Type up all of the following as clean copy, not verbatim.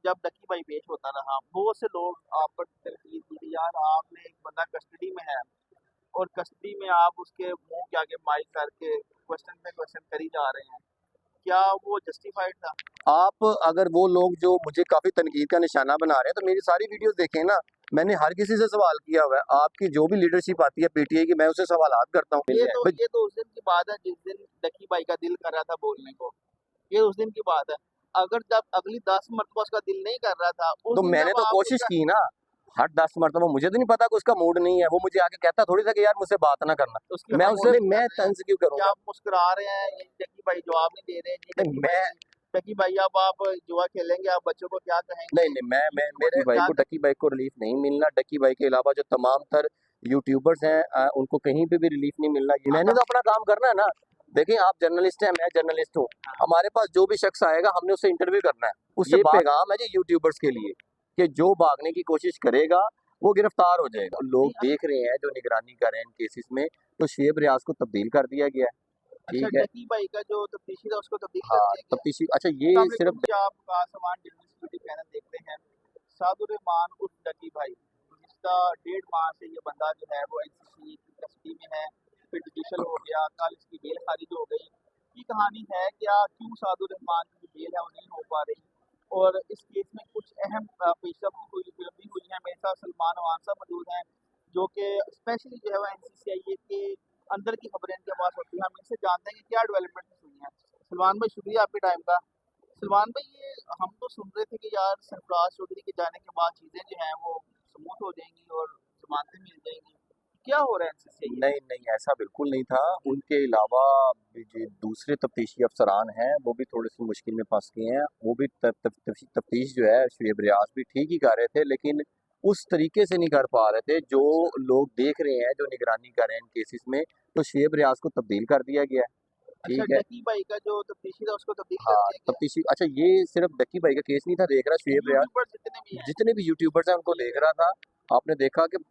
जब डक्की भाई पेश होता रहा, बहुत से लोग आप पर तनकीद की कि यार आपने एक बंदा कस्टडी में है और कस्टडी में आप उसके मुंह के आगे माइक करके क्वेश्चन पे क्वेश्चन करी जा रहे हैं। क्या वो जस्टिफाइड था? आप अगर वो लोग जो मुझे काफी तनकीद का निशाना बना रहे हैं तो मेरी सारी वीडियोस देखें ना। मैंने हर किसी से सवाल किया हुआ है। आपकी जो भी लीडरशिप आती है पीटीआई की, मैं उससे सवालात करता हूँ। ये तो उस दिन की बात है जिस दिन डक्की भाई का दिल कर रहा था बोलने को। ये उस दिन की बात है। अगर जब अगली 10 मरतबा उसका दिल नहीं कर रहा था, उस तो दिन मैंने जब तो आप कोशिश उसका की ना। हर 10 मरतबा मुझे तो नहीं पता कि उसका मूड नहीं है। वो मुझे आके कहता थोड़ी था कि यार मुझसे बात ना करना। उसकी मैं हम उससे मॉर्निंग कर मैं रहे हैं, तंज क्यों क्या करूंगा? आप मुस्कुरा रहे हैं, ये डक्की भाई जवाब नहीं दे रहे हैं, ये नहीं मैं डक्की भाई अब आप जुआ खेलेंगे, आप बच्चों को क्या नहीं कहेंगे, नहीं मैं यूट्यूबर मेरे को भाई क्या को डक्की भाई को रिलीफ नहीं मिलना। डक्की भाई के अलावा जो तमाम तर यूट्यूबर्स हैं उनको कहीं पे भी रिलीफ नहीं मिलना। मैंने तो अपना काम करना है ना। देखिए आप जर्नलिस्ट हैं, मैं जर्नलिस्ट हूँ। हमारे पास जो भी शख्स आएगा हमने उससे इंटरव्यू करना है। उससे पैगाम है जी यूट्यूबर्स के लिए कि जो भागने की कोशिश करेगा वो गिरफ्तार हो जाएगा। लोग नहीं। देख रहे हैं जो निगरानी कर रहे हैं इन केसेस में, तो शेब रियाज को तब्दील कर दिया गया है। अच्छा, ठीक है। डक्की भाई का जो तफ्तीशी था उसको तब्दील कर हाँ दिया गया। तफ्तीशी। अच्छा ये अस्सलाम सिर्फ वालेकुम जी, आप आसमान जर्नलिस्ट यूट्यूब चैनल देखते हैं। सादुर रहमान उर्फ डक्की भाई, जिसका 1.5 माह से ये बंदा जो है वो एनसीसी की कस्टडी में है, फिर जुडिशल हो गया, कल इसकी बेल खारिज हो गई। ये कहानी है क्या, क्यों सादुर रहमान की जो बेल है वो नहीं हो पा रही, और इस केस में कुछ अहम पेशरफ भी हुई है। मेरे साथ सलमान अमान साहब मौजूद हैं, जो कि स्पेशली जो है वो एनसीसीआईए के अंदर की खबरें इनके पास होती हैं। हम इनसे जानते हैं कि क्या डेवलपमेंट हुई हैं। सलमान भाई, शुक्रिया आपके टाइम का। सलमान भाई, ये हम तो सुन रहे थे कि यार सरफराज चौधरी के जाने के बाद चीज़ें जो हैं वो स्मूथ हो जाएंगी और जमानतें मिल जाएंगी। क्या हो रहा है एनसीसीआईए में? नहीं नहीं ऐसा बिल्कुल नहीं था। उनके अलावा भी जो दूसरे तफ्तीशी अफसरान हैं वो भी थोड़ी सी मुश्किल में फंस गए हैं। वो भी तफ्तीश जो है शुएब रियाज भी ठीक ही कर रहे थे, लेकिन उस तरीके से नहीं कर पा रहे थे जो लोग देख रहे हैं, जो निगरानी कर रहे हैं इन केसेस में। तो शुएब रियाज को तब्दील कर दिया गया है। अच्छा, ठीक है। डकी भाई का जो तफ्तीशी था उसको तब्दील कर हाँ दिया गया। तफ्तीशी। अच्छा ये सिर्फ डक्की भाई का केस नहीं था देख रहा शुएब रियाज। यूट्यूबर जितने भी हैं। जितने भी यूट्यूबर्स हैं उनको देख रहा था। आपने देखा कि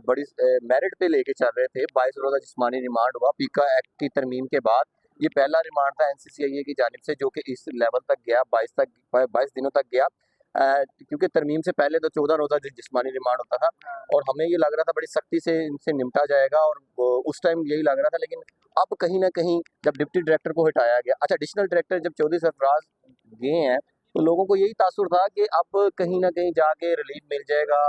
बड़ी मेरिट पे लेके चल रहे थे। 22 रोजा जिस्मानी रिमांड हुआ पीका एक्ट की तरमीम के बाद। ये पहला रिमांड था एनसीसीआईए की जानिब से जो कि इस लेवल तक गया, 22 दिनों तक गया। क्योंकि तरमीम से पहले तो 14 रोजा जिस्मानी रिमांड होता था हाँ। और हमें ये लग रहा था बड़ी सख्ती से इनसे निपटा जाएगा, और उस टाइम यही लग रहा था। लेकिन अब कहीं ना कहीं जब डिप्टी डायरेक्टर को हटाया गया, अच्छा एडिशनल डायरेक्टर जब चौधरी सरफराज गए हैं, तो लोगों को यही तासुर था कि अब कहीं ना कहीं जाके रिलीफ मिल जाएगा,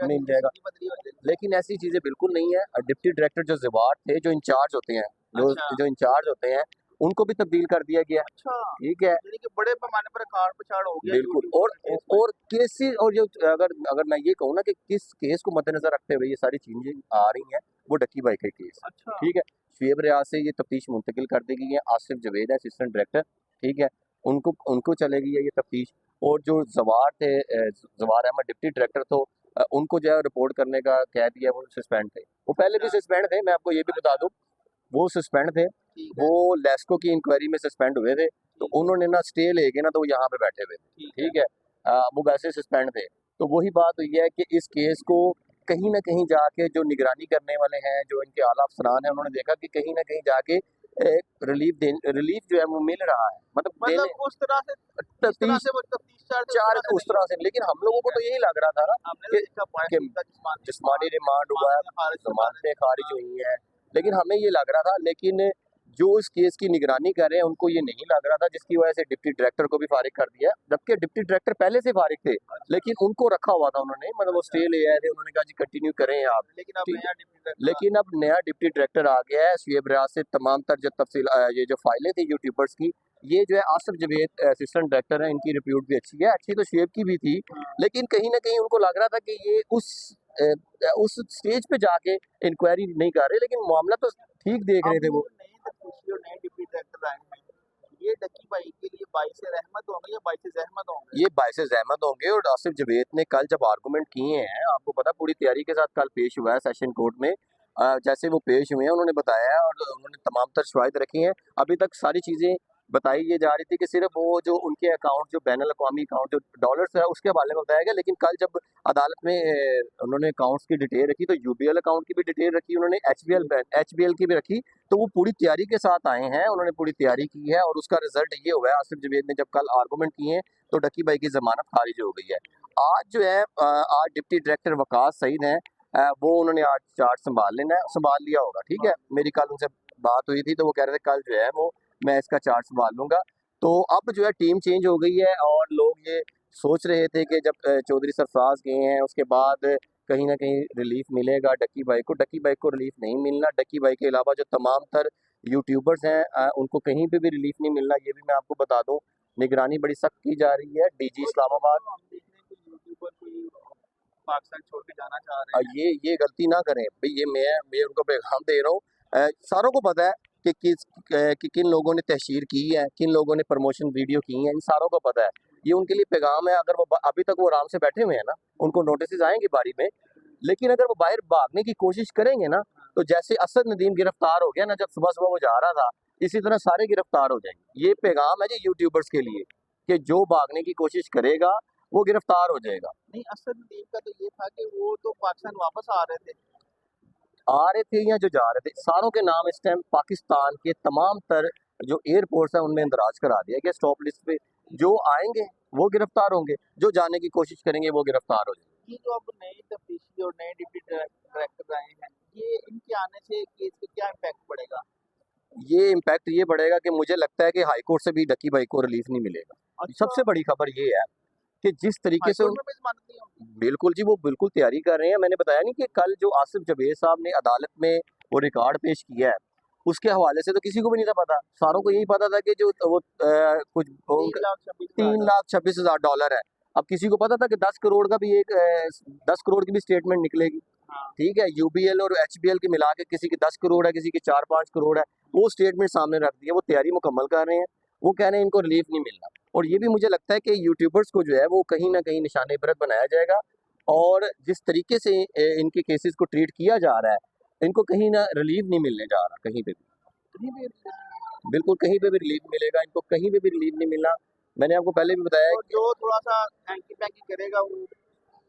मिल जाएगा। सीधी बदली हो जाएगी। लेकिन ऐसी चीजें बिल्कुल नहीं है। डिप्टी डायरेक्टर जो जवार थे, जो इंचार्ज होते हैं, जो अच्छा। जो इंचार्ज होते हैं, उनको भी तब्दील कर दिया गया। अच्छा, ठीक है। यानी कि बड़े पैमाने पर कार पछाड़ हो गया बिल्कुल। यूट्यूबर और के केस में। और केसेस, और जो अगर अगर मैं ये कहूँ ना कि किस केस को मद्देनजर रखते हुए ये सारी चीजें आ रही हैं, वो डक्की भाई का केस। अच्छा। ठीक है। शुएब रियाज से ये तफ्तीश मुंतकिल कर दी गई है। आसिफ जवेद है असिस्टेंट डायरेक्टर। ठीक है। उनको उनको चलेगी है ये तफ्तीश। और जो जवार थे, जवार अहमद डिप्टी डायरेक्टर, तो उनको जो है रिपोर्ट करने का कह दिया। वो सस्पेंड थे, वो पहले भी सस्पेंड थे। मैं आपको ये भी बता दूं, वो सस्पेंड थे। ठीक है। वो लेस्को की इंक्वायरी में सस्पेंड हुए थे, तो ठीक है। उन्होंने ना स्टे लेके ना तो वो यहाँ पे बैठे हुए थे। ठीक है। ठीक है। वो वैसे सस्पेंड थे। तो वही बात हुई है कि इस केस को कहीं ना कहीं जाके जो निगरानी करने वाले हैं, जो इनके आला अफसरान हैं, उन्होंने देखा कि कहीं ना कहीं जाके रिलीफ जो है वो मिल रहा है, मतलब देने मतलब उस तरह से तफ्तीश वो तफ्तीश चार्ज उस चार तरह से उस नहीं तरह होती। से। लेकिन हम लोगों ठीक को है। तो यही लग रहा था ना हमने तो कि देखा बाईस कि दिन का जिस्मानी रिमांड हुआ है, खारिज करवा रहे जमानतें थे। खारिज हाँ। हुई हैं। लेकिन हमें ये लग रहा था, लेकिन जो इस केस की निगरानी कर रहे हैं उनको ये नहीं लग रहा था, जिसकी वजह से डिप्टी डायरेक्टर को भी फारिग कर दिया। जबकि डिप्टी डायरेक्टर पहले से फारिग थे, अच्छा। लेकिन उनको रखा हुआ था उन्होंने, मतलब वो अच्छा। स्टे ले आए थे। उन्होंने कहा जी कंटिन्यू करें आप। लेकिन अब ठीक नया है। डिप्टी डायरेक्टर आ लेकिन अब नया डिप्टी डायरेक्टर आ गया है। शुएब रियाज से तमाम तर जो तफसील ये जो फाइलें थी यूट्यूबर्स की, ये जो है आसिफ जवेद असिस्टेंट डायरेक्टर है, इनकी रिप्यूट भी अच्छी है। अच्छी तो शुएब की भी थी, गया। हाँ। लेकिन कहीं ना कहीं उनको लग रहा था कि ये उस स्टेज पे जाके इंक्वायरी नहीं कर रहे, लेकिन मामला तो ठीक देख रहे अब थे वो। नए तफ्तीशी और नए डिप्टी डायरेक्टर आए हैं, ये डक्की भाई के लिए बाइस रहमत होंगे या बाइस जहमत होंगे? ये बाइस जहमत होंगे। और आसिफ जवेद ने कल जब आर्गूमेंट किए हैं, आपको पता पूरी तैयारी के साथ कल पेश हुआ है सेशन कोर्ट में। जैसे वो पेश हुए हैं उन्होंने बताया है और उन्होंने तमाम तर शवाहिद रखी हैं। अभी तक सारी चीज़ें बताई ये जा रही थी कि सिर्फ वो जो उनके अकाउंट जो बैन अवी अकाउंट जो डॉलर्स है उसके हवाले में बताया गया, लेकिन कल जब अदालत में उन्होंने अकाउंट्स की डिटेल रखी तो यूबीएल अकाउंट की भी डिटेल रखी, उन्होंने एचबीएल की भी रखी। तो वो पूरी तैयारी के साथ आए हैं, उन्होंने पूरी तैयारी की है और उसका रिजल्ट ये हुआ है। आसिफ जवेद ने जब कल आर्गूमेंट किए हैं तो डक्की भाई की जमानत खारिज हो गई है। आज जो है आज डिप्टी डायरेक्टर वकास सईद हैं, वो उन्होंने आज चार्ज संभाल लिया होगा। ठीक है, मेरी कल उनसे बात हुई थी तो वो कह रहे थे कल जो है वो मैं इसका चार्ज संभाल लूंगा। तो अब जो है टीम चेंज हो गई है और लोग ये सोच रहे थे कि जब चौधरी सरफराज गए हैं उसके बाद कहीं ना कहीं रिलीफ मिलेगा डक्की भाई को। डक्की भाई को रिलीफ नहीं मिलना। डक्की भाई के अलावा जो तमाम तर यूट्यूबर्स हैं उनको कहीं पे भी रिलीफ नहीं मिलना, ये भी मैं आपको बता दूं। निगरानी बड़ी सख्त की जा रही है। डीजी इस्लामाबाद हम देख रहे हैं कि यूट्यूबर कोई पाकिस्तान छोड़ के जाना चाह रहे हैं। ये गलती ना करें भाई, ये मैं उनको पैगाम दे रहा हूँ। सारों को पता है कि किन लोगों ने तहशीर की है, किन लोगों ने प्रमोशन वीडियो की है, इन सारों को पता है। ये उनके लिए पैगाम है। अगर वो अभी तक वो आराम से बैठे हुए हैं ना, उनको नोटिस आएंगे बारी में, लेकिन अगर वो बाहर भागने की कोशिश करेंगे ना, तो जैसे असद नदीम गिरफ्तार हो गया ना जब सुबह सुबह वो जा रहा था, इसी तरह सारे गिरफ्तार हो जाएंगे। ये पैगाम है जी यूट्यूबर्स के लिए कि जो भागने की कोशिश करेगा वो गिरफ्तार हो जाएगा। नहीं, असद नदीम का तो ये था कि वो तो पाकिस्तान वापस आ रहे थे। आ रहे थे या जो जा रहे थे, सारों के नाम इस टाइम पाकिस्तान के तमाम तर जो एयरपोर्ट्स हैं उनमें इंदराज करा दिया गया स्टॉप लिस्ट पे। जो आएंगे वो गिरफ्तार होंगे, जो जाने की कोशिश करेंगे वो गिरफ्तार हो जाएंगे। ये जो अब नए तफ्तीशी और नए डिप्टी डायरेक्टर आए हैं, ये इनके आने से केस पे क्या इम्पैक्ट पड़ेगा? ये इम्पैक्ट ये पड़ेगा कि मुझे लगता है कि हाई कोर्ट से भी डक्की भाई को रिलीफ नहीं मिलेगा। अच्छा, सबसे बड़ी खबर ये है कि जिस तरीके से हाईकोर्ट में भी जमानत नहीं होगी। बिल्कुल जी, वो बिल्कुल तैयारी कर रहे हैं। मैंने बताया नहीं कि कल जो आसिफ जवेद साहब ने अदालत में वो रिकॉर्ड पेश किया है, उसके हवाले से तो किसी को भी नहीं था पता। सारों को यही पता था कि जो वो कुछ तीन लाख छब्बीस हजार 3,26,000 है। अब किसी को पता था कि 10 करोड़ का भी 10 करोड़ की भी स्टेटमेंट निकलेगी। हाँ, ठीक है, यूबीएल और एचबीएल के मिला के किसी की 10 करोड़ है, किसी की 4-5 करोड़ है, वो स्टेटमेंट सामने रख दी है। वो तैयारी मुकम्मल कर रहे हैं। वो कह रहे हैं इनको रिलीफ नहीं मिलना। और ये भी मुझे लगता है कि यूट्यूबर्स को जो है वो कहीं ना कहीं निशाने इबरत बनाया जाएगा। और जिस तरीके से इनके केसेस को ट्रीट किया जा रहा है, इनको कहीं ना रिलीफ नहीं मिलने जा रहा कहीं पे भी। कहीं भी नहीं है। बिल्कुल कहीं पे भी रिलीफ मिलेगा इनको, कहीं पे भी रिलीफ नहीं मिलना। मैंने आपको पहले भी बताया और जो थोड़ा सा हैंकी पैंकी करेगा वो,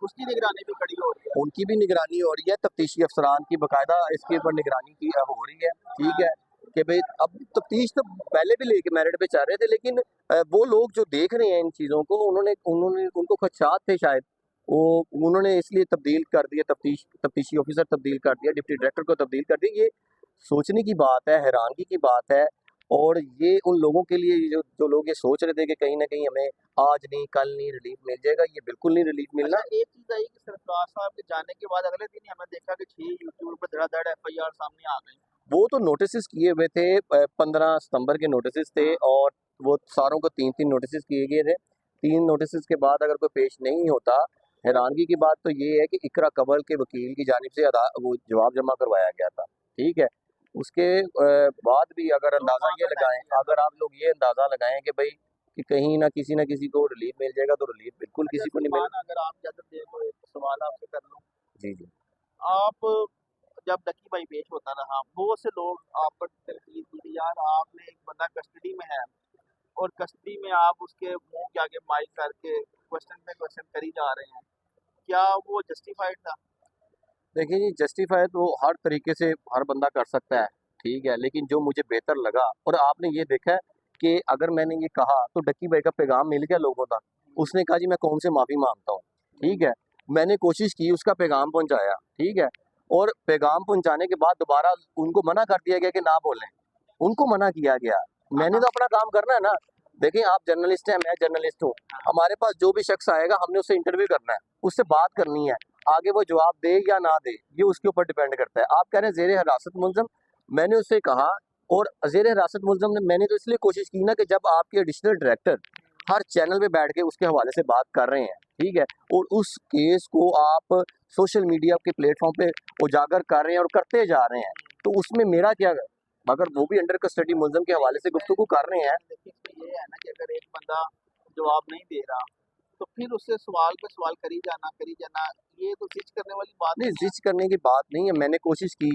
उसकी निगरानी भी खड़ी हो रही है। उनकी भी निगरानी हो रही है, तफ्तीशी अफसरान की बाकायदा इसके ऊपर निगरानी की हो रही है। ठीक है कि भाई अब तफ्तीश तो पहले भी लेके मेरिट पे चल रहे थे, लेकिन वो लोग जो देख रहे हैं इन चीज़ों को, उन्होंने उन्होंने उनको खदशात थे शायद, वो उन्होंने इसलिए तब्दील कर दिया, तफ्तीशी ऑफिसर तब्दील कर दिया, डिप्टी डायरेक्टर को तब्दील कर दिया। ये सोचने की बात है, हैरानगी की बात है। और ये उन लोगों के लिए जो जो लोग ये सोच रहे थे कि कहीं ना कहीं हमें आज नहीं कल नहीं रिलीफ मिल जाएगा, ये बिल्कुल नहीं रिलीफ मिलना। अच्छा, एक चीज आई कि सरफराज साहब के जाने के बाद अगले दिन ही हमने देखा कि 6 यूट्यूबर पर धड़ाधड़ एफआईआर सामने आ गई। वो तो नोटिस किए हुए थे, 15 सितंबर के नोटिस थे और वो सारों को 3-3 नोटिस किए गए थे। 3 नोटिस के बाद अगर कोई पेश नहीं होता, हैरानगी की बात तो ये है कि इकरा कबल के वकील की जानिब से वो जवाब जमा करवाया गया था। ठीक है, उसके बाद भी अगर अंदाज़ा ये लगाएं, अगर आप लोग ये अंदाज़ा लगाएं कि भाई कि कहीं ना किसी को रिलीफ मिल जाएगा, तो रिलीफ बिल्कुल अच्छा किसी को नहीं मिल। सलमान, अगर आप इजाजत दें तो एक सवाल आपसे कर लूँ। जी जी। आप जब डक्की भाई पेश होता रहा, बहुत से लोग आप पर तनकीद की कि यार आपने एक बंदा कस्टडी में है और कस्टडी में आप उसके मुंह के आगे माइक करके क्वेश्चन पे क्वेश्चन करी जा रहे हैं, क्या वो जस्टिफाइड था? देखिए जी, जस्टिफाई तो हर तरीके से हर बंदा कर सकता है। ठीक है, लेकिन जो मुझे बेहतर लगा, और आपने ये देखा है कि अगर मैंने ये कहा तो डक्की भाई का पैगाम मिल गया लोगों तक। उसने कहा जी मैं कौन से माफ़ी मांगता हूँ। ठीक है, मैंने कोशिश की उसका पैगाम पहुंचाया। ठीक है, और पैगाम पहुंचाने के बाद दोबारा उनको मना कर दिया गया कि ना बोलें, उनको मना किया गया। मैंने तो अपना काम करना है ना। देखिए आप जर्नलिस्ट हैं, मैं जर्नलिस्ट हूँ। हमारे पास जो भी शख्स आएगा हमने उससे इंटरव्यू करना है, उससे बात करनी है। आगे वो जवाब दे या ना दे ये उसके ऊपर डिपेंड करता है। आप कह रहे हैं जेर हिरासत मुलजम, मैंने उससे कहा, और जेर हिरासत मुलजम ने मैंने तो इसलिए कोशिश की ना कि जब आपके एडिशनल डायरेक्टर हर चैनल पे बैठ के उसके हवाले से बात कर रहे हैं, ठीक है, और उस केस को आप सोशल मीडिया के प्लेटफॉर्म पे उजागर कर रहे हैं और करते जा रहे हैं, तो उसमें मेरा क्या, अगर वो भी अंडर कस्टडी मुलजम के हवाले से गुफ्तगू कर रहे हैं। देखिए इसमें ये है ना कि अगर एक बंदा जवाब नहीं दे रहा तो फिर उससे सवाल पे सवाल करी जाना, ये तो जिच करने वाली बात नहीं, नहीं है। जिच करने की बात नहीं है, मैंने कोशिश की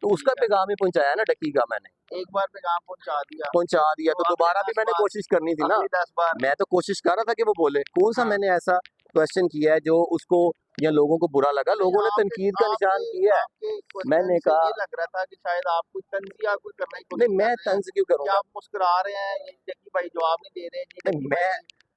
तो उसका पैगाम ही पहुंचाया ना डक्की का मैंने। एक बार पैगाम पहुंचा दिया, तो तो अगले दोबारा भी 10 मैंने बार कोशिश करनी थी ना। अगले 10 बार मैं तो कोशिश कर रहा था कि वो बोले, कौन सा हाँ मैंने ऐसा क्वेश्चन किया है जो उसको या लोगों को बुरा लगा, नहीं लोगों ने आपके तनकीद का निशान आपके किया है। आपके क्वेश्चन मैंने से कहा ये लग रहा था कि शायद आप कोई तंजिया कोई करने की कोशिश नहीं, कर मैं रहे हैं तंज क्यों या करूंगा। आप मुस्कुरा रहे हैं ये डकी भाई जवाब नहीं दे रहे हैं जी नहीं मैं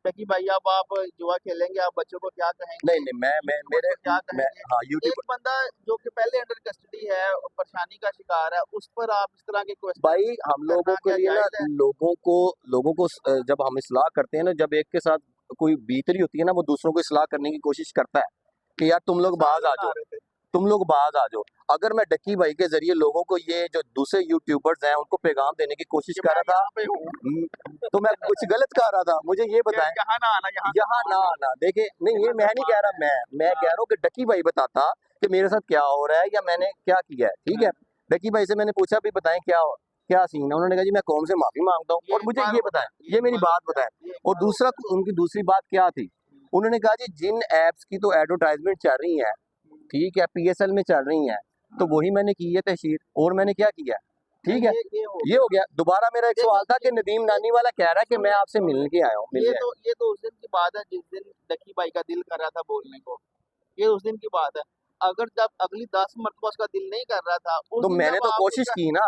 डकी भाई अब आप जुआ खेलेंगे आप बच्चों को क्या कहेंगे नहीं नहीं मैं यूट्यूबर्स मेरे को क्या मैं कहेंगे हाँ यूट्यूब एक बंदा जो कि पहले अंडर कस्टडी है और परेशानी का शिकार है उस पर आप इस तरह के क्वेश्चन भाई, हम लोगों करना के क्या लिए ना, जायज है लोगों को जब हम इस्लाह करते हैं ना, जब एक के साथ कोई बीतरी होती है ना, वो दूसरों को इस्लाह करने की कोशिश करता है कि यार तुम लोग मिसाल बाज आ बना जाओ, रहे थे तुम लोग बाज आ जाओ। अगर मैं डक्की भाई के जरिए लोगों को, ये जो दूसरे यूट्यूबर्स हैं, उनको पैगाम देने की कोशिश कि कर मैं रहा था, यहाँ पे हूँ तो मैं कुछ गलत कर रहा था, मुझे ये कि बताएं। यहाँ ना आना यहाँ से यहाँ ना मान है आना, देखिए नहीं, ये यहाँ मैं से नहीं कह मान रहा, है मैं कह हाँ रहा हूँ कि डक्की भाई बताता कि मेरे साथ क्या हो रहा है या मैंने क्या किया है, ठीक है। हाँ डक्की भाई से मैंने पूछा भी बताएं क्या सीन है, उन्होंने कहा जी मैं कौम से माफी मांगता हूँ ये और एक मुझे बार ये हो बताएं, गया ये ये एक मेरी बार हो बात गया बताएं। ये एक और बार हो दूसरा, गया उनकी दूसरी बात क्या थी, उन्होंने कहा जी जिन एप्स की तो एडवर्टाइजमेंट चल रही है, ठीक है, पीएसएल में चल रही है, तो हाँ वही मैंने की है तहसीर, और मैंने क्या किया, नहीं ठीक है। ये हो ये हो गया गया। दोबारा मेरा एक देखिए सवाल था कि नदीम ये नानी वाला कह रहा है कि मैं सुने आपसे मिलने के आया हूँ, मिलने आया ये तो उस दिन की बात है जिस दिन डकी भाई का दिल कर रहा था बोलने को ये उस दिन की बात है अगर जब अगली 10 मरतबा उसका दिल नहीं कर रहा था हूँ। उस तो दिन मैंने जब तो आपको कोशिश की ना,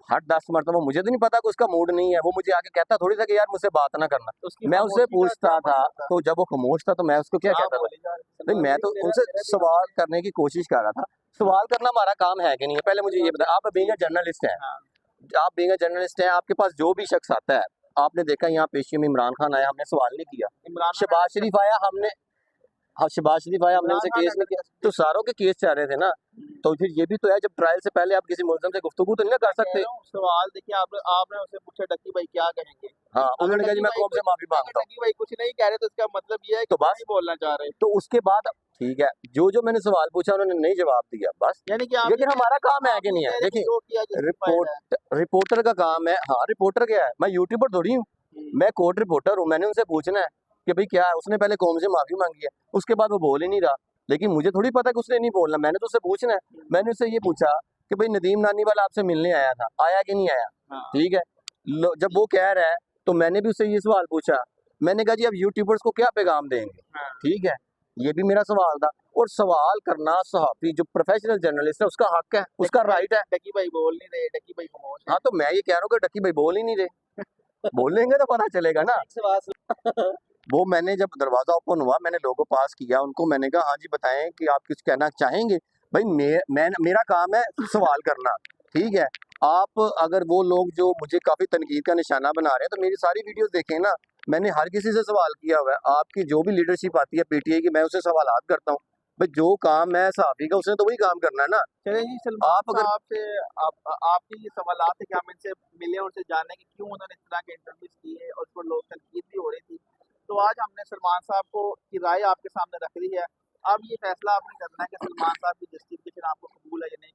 हर 10 मरतबा, मुझे तो नहीं पता कि उसका मूड नहीं है, वो मुझे आके कहता थोड़ी था कि यार मुझसे बात ना करना। उसकी मैं उससे खामोशी का क्या पूछता था, मसला था तो जब वो खामोश था तो मैं उसको क्या आप कहता था। बोले जा रहे नहीं, मैं तो उनसे सवाल करने की कोशिश कर रहा था। सवाल करना हमारा काम है कि नहीं है, पहले मुझे ये बताया। आप बीइंग अ जर्नलिस्ट हैं, हाँ आप बीइंग अ जर्नलिस्ट हैं, आपके पास जो भी शख्स आता है, आपने देखा यहाँ पेशी में इमरान खान आया, हमने सवाल नहीं किया। इमरान खान शहबाज शरीफ आया, हमने, हाँ शहबाज शरीफ आया, हमने इमरान उनसे खान केस नहीं अंडर किया, तो कस्टडी सारों के केस चल रहे थे ना। तो फिर ये भी तो है, जब ट्रायल से पहले आप किसी मुलजम से गुफ्तगू तो नहीं ना कर मैं कह सकते। रहा हूँ सवाल देखिए आपने उससे पूछा डकी भाई क्या कहेंगे हाँ, अगर उन्होंने कहा जी डकी मैं भाई कौम से कुछ माफी अगर मांगता हूँ, डकी भाई कुछ नहीं कह रहे तो इसका मतलब ये है कि तो वो बस, नहीं बोलना चाह रहे तो उसके बाद ठीक है, जो मैंने सवाल पूछा उन्होंने नहीं जवाब दिया, बस। यानी कि आप ये लेकिन कह हमारा रहे काम है आप कि ये नहीं है, कह रहे कि देखिए, जो किया जस्टिफाइड है रिपोर्टर का काम है, हाँ रिपोर्टर क्या है, मैं यूट्यूबर थोड़ी हूँ, मैं कोर्ट रिपोर्टर हूँ। मैंने उनसे पूछना है कि भाई क्या है, उसने पहले कौम से माफी मांगी है, उसके बाद वो बोल ही नहीं रहा, लेकिन मुझे थोड़ी पता कि उसने नहीं बोलना, मैंने तो उससे पूछना है। मैंने उससे ये पूछा कि भाई नदीम नानी वाला आपसे मिलने आया था, आया कि नहीं आया, हाँ ठीक है। जब वो कह रहा है तो मैंने भी उससे ये सवाल पूछा, मैंने कहा जी अब यूट्यूबर्स को क्या पैगाम देंगे, हाँ ठीक है। ये भी मेरा सवाल था, और सवाल करना सहाफी जो प्रोफेशनल जर्नलिस्ट है उसका हक है, उसका राइट है। डकी भाई बोल नहीं रहे डकी भाई खामोश है हाँ, तो मैं ये कह रहा हूँ कि डक्की भाई बोल ही नहीं रहे, बोलेंगे तो पता चलेगा ना। वो मैंने जब दरवाजा ओपन हुआ, मैंने लोगों पास किया, उनको मैंने कहा हाँ जी बताएं कि आप कुछ कहना चाहेंगे। भाई मेरा काम है सवाल करना, ठीक है। आप अगर वो लोग जो मुझे काफी तनकीद का निशाना बना रहे हैं, तो मेरी सारी वीडियोस देखें ना, मैंने हर किसी से सवाल किया हुआ है। आपकी जो भी लीडरशिप आती है पीटीआई की, मैं उसे सवालात करता हूँ। भाई जो काम है सहाफी का, उसने तो वही काम करना है ना। चलिए जी सलमान आप अगर साहब से आपके ये सवालात है कि हम इनसे मिले और उनसे जाने कि क्यों उन्होंने इस तरह के इंटरव्यूज किए और उस पर लोग तनकीद भी हो रही थी तो आज हमने सलमान साहब को की राय आपके सामने रख दी है अब ये फैसला आपने करना है कि सलमान साहब की जस्टिफिकेशन आपको कबूल है या नहीं